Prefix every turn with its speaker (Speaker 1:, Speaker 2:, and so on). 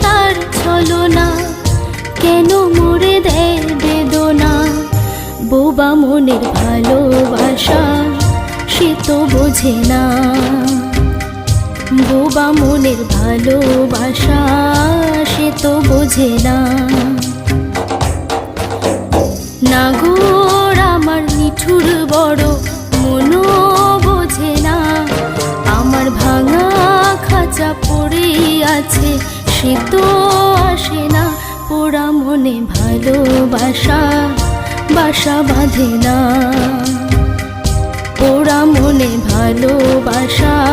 Speaker 1: তার ছলনা, কেন মোরে দেয় বেদনা। বোবা মনের ভালোবাসা সে তো বোঝে না, বোবা মনের ভালোবাসা সে তো বোঝে না। নাগর আমার নিঠুর বড়, মনও বোঝে না। আমার ভাঙা খাঁচা পড়ে আছে, সে তো আসে না। পোড়া মনে ভালোবাসা বাসা বাঁধে না, পোড়া মনে ভালোবাসা